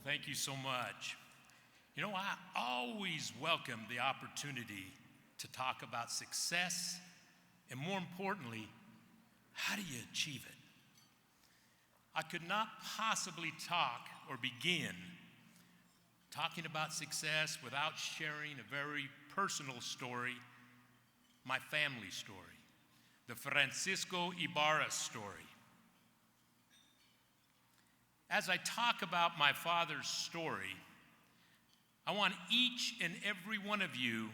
Thank you so much. You know, I always welcome the opportunity to talk about success and, more importantly, how do you achieve it? I could not possibly talk or begin talking about success without sharing a very personal story, my family story, the Francisco Ibarra story. As I talk about my father's story, I want each and every one of you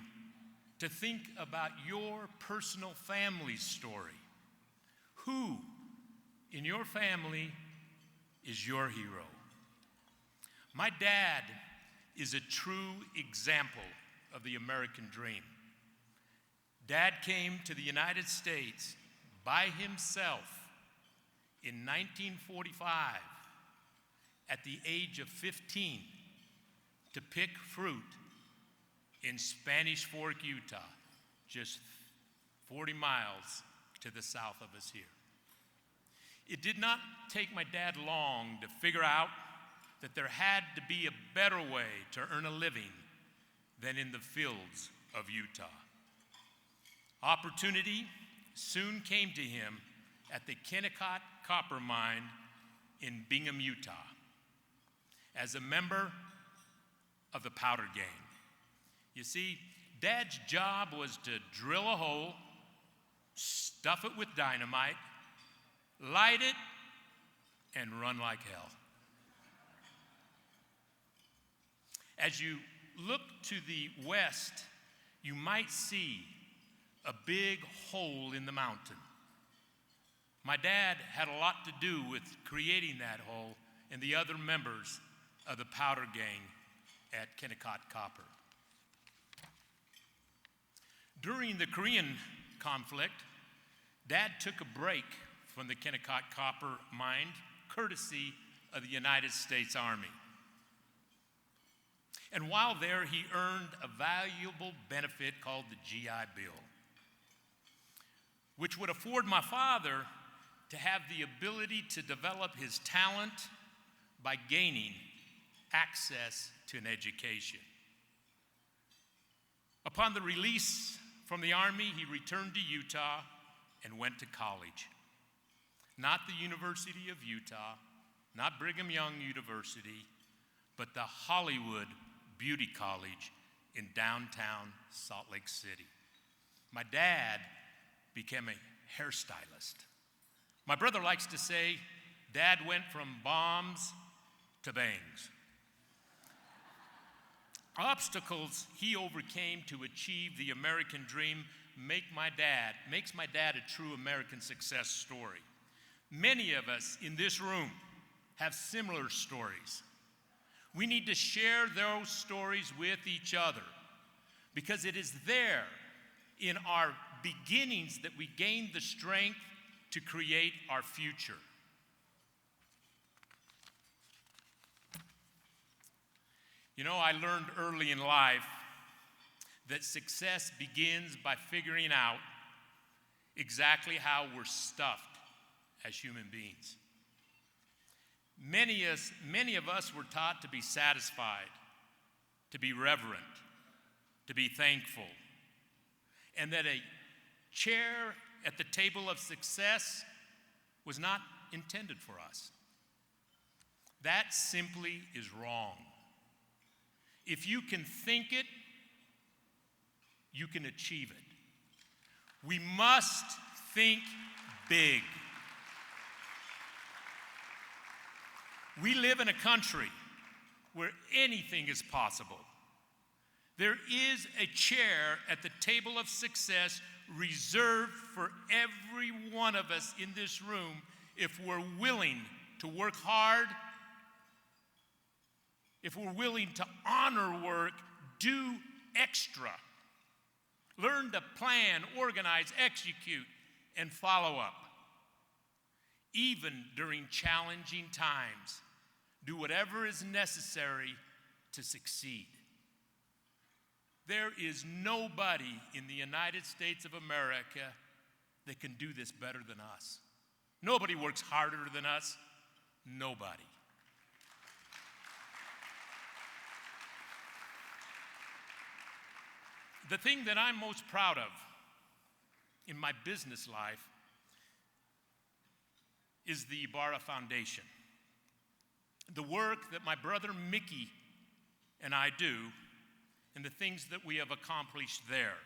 to think about your personal family story. Who in your family is your hero? My dad is a true example of the American dream. Dad came to the United States by himself in 1945 at the age of 15 to pick fruit in Spanish Fork, Utah, just 40 miles to the south of us here. It did not take my dad long to figure out that there had to be a better way to earn a living than in the fields of Utah. Opportunity soon came to him at the Kennecott Copper Mine in Bingham, Utah, as a member of the Powder Gang. You see, Dad's job was to drill a hole, stuff it with dynamite, light it, and run like hell. As you look to the west, you might see a big hole in the mountain. My dad had a lot to do with creating that hole and the other members of the Powder Gang at Kennecott Copper. During the Korean conflict, Dad took a break from the Kennecott Copper mine, courtesy of the United States Army. And while there, he earned a valuable benefit called the GI Bill, which would afford my father to have the ability to develop his talent by gaining access to an education. Upon the release from the Army, he returned to Utah and went to college. Not the University of Utah, not Brigham Young University, but the Hollywood Beauty College in downtown Salt Lake City. My dad became a hairstylist. My brother likes to say, Dad went from bombs to bangs. Obstacles he overcame to achieve the American dream makes my dad a true American success story. Many of us in this room have similar stories. We need to share those stories with each other because it is there in our beginnings that we gain the strength to create our future. You know, I learned early in life that success begins by figuring out exactly how we're stuffed as human beings. Many of us were taught to be satisfied, to be reverent, to be thankful, and that a chair at the table of success was not intended for us. That simply is wrong. If you can think it, you can achieve it. We must think big. We live in a country where anything is possible. There is a chair at the table of success reserved for every one of us in this room if we're willing to work hard, if we're willing to honor work, do extra, learn to plan, organize, execute, and follow up. Even during challenging times, do whatever is necessary to succeed. There is nobody in the United States of America that can do this better than us. Nobody works harder than us. Nobody. The thing that I'm most proud of in my business life is the Ibarra Foundation. The work that my brother Mickey and I do, and the things that we have accomplished there.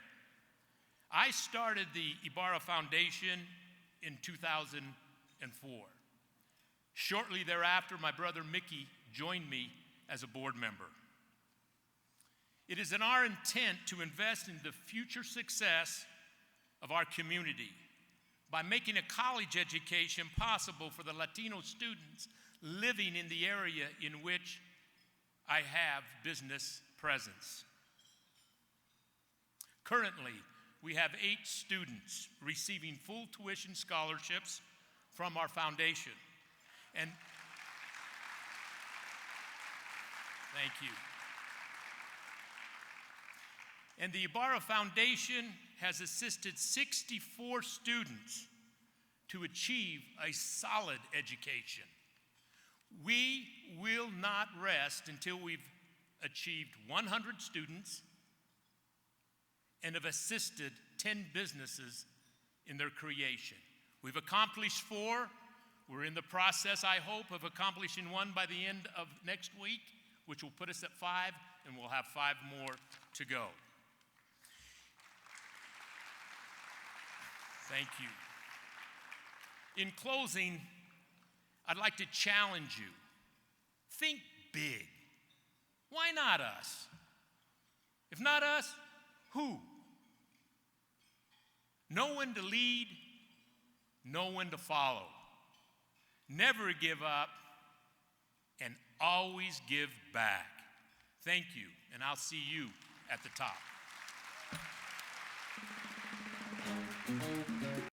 I started the Ibarra Foundation in 2004. Shortly thereafter, my brother Mickey joined me as a board member. It is in our intent to invest in the future success of our community by making a college education possible for the Latino students living in the area in which I have business presence. Currently, we have 8 students receiving full tuition scholarships from our foundation. And thank you. And the Ibarra Foundation has assisted 64 students to achieve a solid education. We will not rest until we've achieved 100 students and have assisted 10 businesses in their creation. We've accomplished 4. We're in the process, I hope, of accomplishing 1 by the end of next week, which will put us at 5, and we'll have 5 more to go. Thank you. In closing, I'd like to challenge you. Think big. Why not us? If not us, who? Know when to lead, know when to follow. Never give up, and always give back. Thank you, and I'll see you at the top.